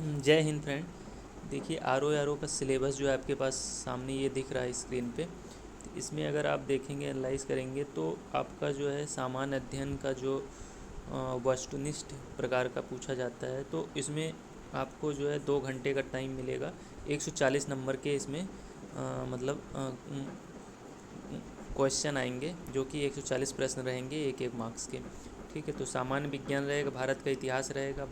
जय हिंद फ्रेंड। देखिए R O का सिलेबस जो है आपके पास सामने ये दिख रहा है स्क्रीन पे। तो इसमें अगर आप देखेंगे एनालाइज करेंगे तो आपका जो है सामान्य अध्ययन का जो वस्तुनिष्ठ प्रकार का पूछा जाता है, तो इसमें आपको जो है 2 घंटे का टाइम मिलेगा। 140 नंबर के इसमें मतलब क्वेश्चन आएंगे जो कि 140 प्रश्न रहेंगे, एक एक मार्क्स के। ठीक है, तो सामान्य विज्ञान रहेगा, भारत का इतिहास रहेगा,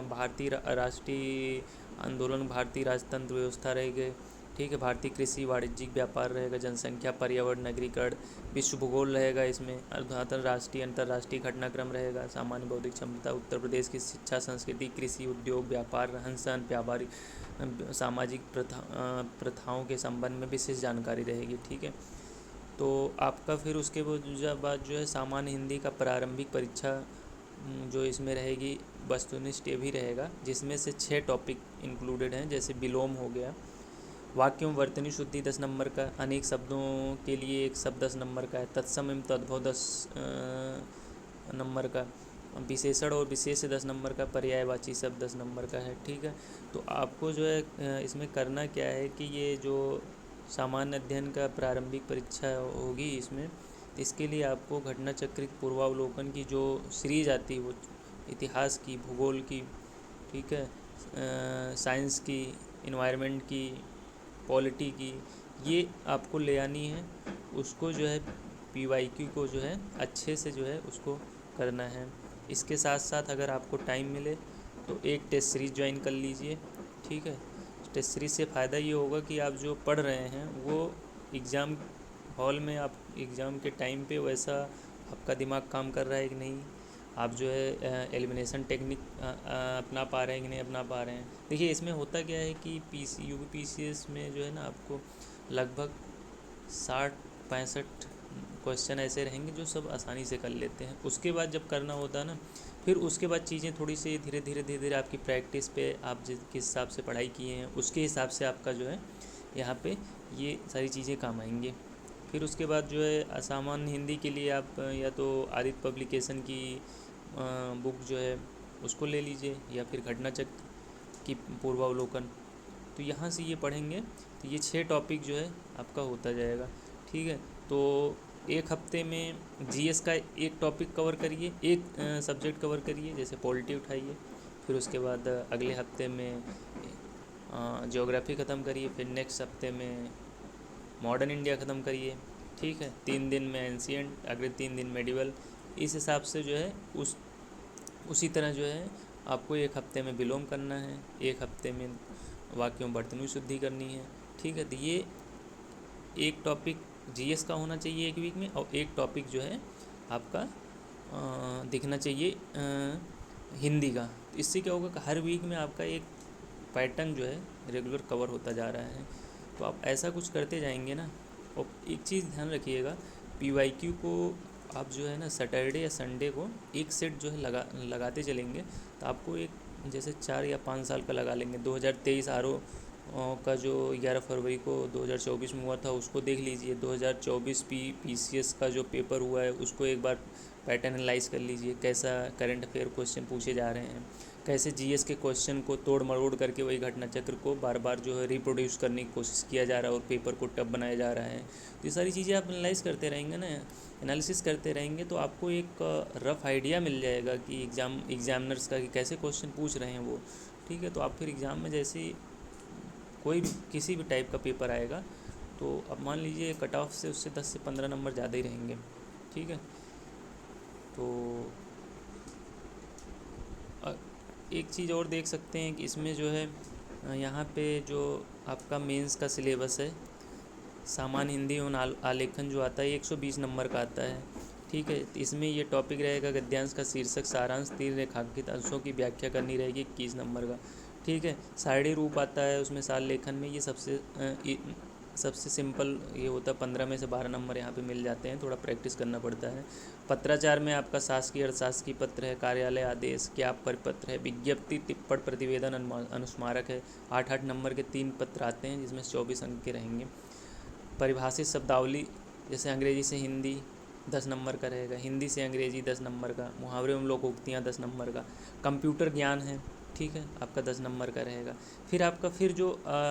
भारतीय राष्ट्रीय आंदोलन, भारतीय राजतंत्र व्यवस्था रहेगी। ठीक है, भारतीय कृषि वाणिज्यिक व्यापार रहेगा, जनसंख्या, पर्यावरण, नगरीकरण, विश्व भूगोल रहेगा, इसमें अंतर्राष्ट्रीय अंतर्राष्ट्रीय घटनाक्रम रहेगा, सामान्य बौद्धिक क्षमता, उत्तर प्रदेश की शिक्षा संस्कृति, कृषि उद्योग, व्यापार, रहन सहन, व्यापारिक सामाजिक प्रथाओं के संबंध में विशेष जानकारी रहेगी। ठीक है, तो आपका फिर उसके बाद जो है सामान्य हिंदी का प्रारंभिक परीक्षा जो इसमें रहेगी, वस्तुनिष्ठ ये भी रहेगा, जिसमें से 6 टॉपिक इंक्लूडेड हैं, जैसे विलोम हो गया, वाक्यों में वर्तनी शुद्धि 10 नंबर का, अनेक शब्दों के लिए एक शब्द 10 नंबर का है, तत्सम एवं तद्भव 10 नंबर का, विशेषण और विशेष 10 नंबर का, पर्यायवाची शब्द 10 नंबर का है। ठीक है, तो आपको जो है इसमें करना क्या है कि ये जो सामान्य अध्ययन का प्रारंभिक परीक्षा होगी इसमें, इसके लिए आपको घटना चक्रित पूर्वावलोकन की जो सीरीज आती है, वो इतिहास की, भूगोल की, ठीक है, साइंस की, इन्वायरमेंट की, पॉलिटी की, ये आपको ले आनी है। उसको जो है PYQ को जो है अच्छे से जो है उसको करना है। इसके साथ साथ अगर आपको टाइम मिले तो एक टेस्ट सीरीज़ ज्वाइन कर लीजिए। ठीक है, टेस्ट सीरीज़ से फ़ायदा ये होगा कि आप जो पढ़ रहे हैं वो एग्ज़ाम हॉल में, आप एग्ज़ाम के टाइम पे वैसा आपका दिमाग काम कर रहा है कि नहीं, आप जो है एलिमिनेशन टेक्निक अपना पा रहे हैं कि नहीं अपना पा रहे हैं। देखिए इसमें होता क्या है कि UPPCS में जो है ना, आपको लगभग 60-65 क्वेश्चन ऐसे रहेंगे जो सब आसानी से कर लेते हैं। उसके बाद जब करना होता है ना, फिर उसके बाद चीज़ें थोड़ी सी धीरे धीरे आपकी प्रैक्टिस पे, आप किस हिसाब से पढ़ाई किए हैं उसके हिसाब से आपका जो है यहाँ पे ये सारी चीज़ें काम आएंगी। फिर उसके बाद जो है असामान्य हिंदी के लिए आप या तो आदित्य पब्लिकेशन की बुक जो है उसको ले लीजिए, या फिर घटना चक्र की पूर्वावलोकन। तो यहाँ से ये पढ़ेंगे तो ये 6 टॉपिक जो है आपका होता जाएगा। ठीक है, तो एक हफ्ते में GS का एक टॉपिक कवर करिए, एक सब्जेक्ट कवर करिए, जैसे पॉलिटी उठाइए। फिर उसके बाद अगले हफ्ते में ज्योग्राफी ख़त्म करिए, फिर नेक्स्ट हफ्ते में मॉडर्न इंडिया ख़त्म करिए। ठीक है, 3 दिन में एंशिएंट, अगले 3 दिन मेडिवल। इस हिसाब से जो है उसी तरह जो है आपको एक हफ्ते में विलोम करना है, एक हफ्ते में वाक्यों वर्तनी शुद्धि करनी है। ठीक है, तो ये एक टॉपिक GS का होना चाहिए एक वीक में, और एक टॉपिक जो है आपका दिखना चाहिए हिंदी का। इससे क्या होगा कि हर वीक में आपका एक पैटर्न जो है रेगुलर कवर होता जा रहा है। तो आप ऐसा कुछ करते जाएंगे ना। और एक चीज़ ध्यान रखिएगा, PYQ को आप जो है ना सैटरडे या संडे को एक सेट जो है लगाते चलेंगे, तो आपको एक जैसे 4 या 5 साल का लगा लेंगे। 2023 RO का जो 11 फरवरी को 2024 में हुआ था उसको देख लीजिए। 2024 PCS का जो पेपर हुआ है उसको एक बार पैटर्न एनालाइज कर लीजिए, कैसा करंट अफेयर क्वेश्चन पूछे जा रहे हैं, कैसे GS के क्वेश्चन को तोड़ मरोड़ करके वही घटना चक्र को बार बार जो है रिप्रोड्यूस करने की कोशिश किया जा रहा है और पेपर को टफ बनाया जा रहा है। तो ये सारी चीज़ें आप एनालाइज करते रहेंगे ना, एनालिसिस करते रहेंगे, तो आपको एक रफ़ आइडिया मिल जाएगा कि एग्जामिनर्स का कि कैसे क्वेश्चन पूछ रहे हैं वो। ठीक है, तो आप फिर एग्ज़ाम में जैसे कोई भी किसी भी टाइप का पेपर आएगा, तो अब मान लीजिए कट ऑफ से उससे 10 से 15 नंबर ज़्यादा ही रहेंगे। ठीक है, तो एक चीज़ और देख सकते हैं कि इसमें जो है यहाँ पे जो आपका मेंस का सिलेबस है, सामान्य हिंदी एवं आलेखन जो आता है 120 नंबर का आता है। ठीक है, तो इसमें ये टॉपिक रहेगा गद्यांश का शीर्षक, सारांश, 3 रेखांकित अंशों की व्याख्या करनी रहेगी, 21 नंबर का। ठीक है, सारणी रूप आता है उसमें साल लेखन में, ये सबसे सिंपल ये होता है। 15 में से 12 नंबर यहाँ पे मिल जाते हैं, थोड़ा प्रैक्टिस करना पड़ता है। पत्राचार में आपका शासकीय अर्थशासकीय पत्र है, कार्यालय आदेश, ज्ञाप परिपत्र है, विज्ञप्ति, टिप्पण, प्रतिवेदन, अनुस्मारक है। 8-8 नंबर के 3 पत्र आते हैं जिसमें 24 अंक के रहेंगे। परिभाषित शब्दावली, जैसे अंग्रेजी से हिंदी 10 नंबर का रहेगा, हिंदी से अंग्रेजी 10 नंबर का, मुहावरे एवं लोकोक्तियाँ 10 नंबर का। कंप्यूटर ज्ञान है। ठीक है, आपका 10 नंबर का रहेगा। फिर आपका फिर जो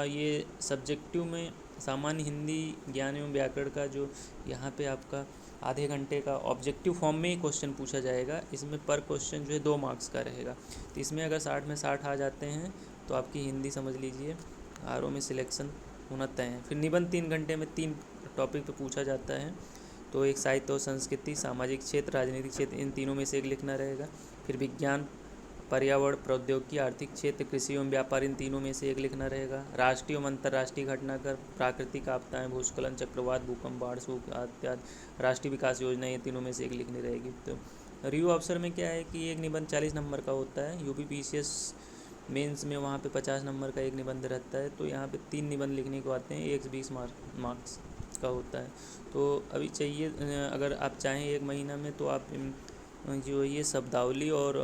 ये सब्जेक्टिव में सामान्य हिंदी ज्ञान एवं व्याकरण का जो यहाँ पे आपका आधे घंटे का ऑब्जेक्टिव फॉर्म में ही क्वेश्चन पूछा जाएगा। इसमें पर क्वेश्चन जो है 2 मार्क्स का रहेगा। तो इसमें अगर 60 में 60 आ जाते हैं तो आपकी हिंदी समझ लीजिए आरओ में सिलेक्शन होना तय है। फिर निबंध 3 घंटे में 3 टॉपिक पे पूछा जाता है। तो एक साहित्य और संस्कृति, सामाजिक क्षेत्र, राजनीतिक क्षेत्र, इन तीनों में से एक लिखना रहेगा। फिर विज्ञान, पर्यावरण, प्रौद्योगिकी, आर्थिक क्षेत्र, कृषि एवं व्यापार, इन तीनों में से एक लिखना रहेगा। राष्ट्रीय एवं अंतर्राष्ट्रीय घटनाक्रम, प्राकृतिक आपदाएं, भूस्खलन, चक्रवात, भूकंप, बाढ़, सूखा इत्यादि, राष्ट्रीय विकास योजना, ये तीनों में से एक लिखनी रहेगी। तो रिव्यू अवसर में क्या है कि एक निबंध 40 नंबर का होता है। यूपीपीसीएस मेंस में वहाँ पे 50 नंबर का एक निबंध रहता है। तो यहाँ पे 3 निबंध लिखने को आते हैं, एक 20 मार्क्स का होता है। तो अभी चाहिए, अगर आप चाहें 1 महीना में, तो आप जो ये शब्दावली और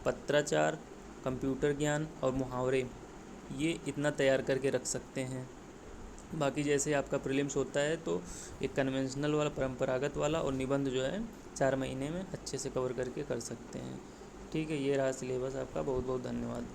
पत्राचार, कंप्यूटर ज्ञान और मुहावरे, ये इतना तैयार करके रख सकते हैं। बाकी जैसे आपका प्रीलिम्स होता है तो एक कन्वेंशनल वाला, परंपरागत वाला, और निबंध जो है 4 महीने में अच्छे से कवर करके कर सकते हैं। ठीक है, ये रहा सिलेबस आपका। बहुत बहुत धन्यवाद।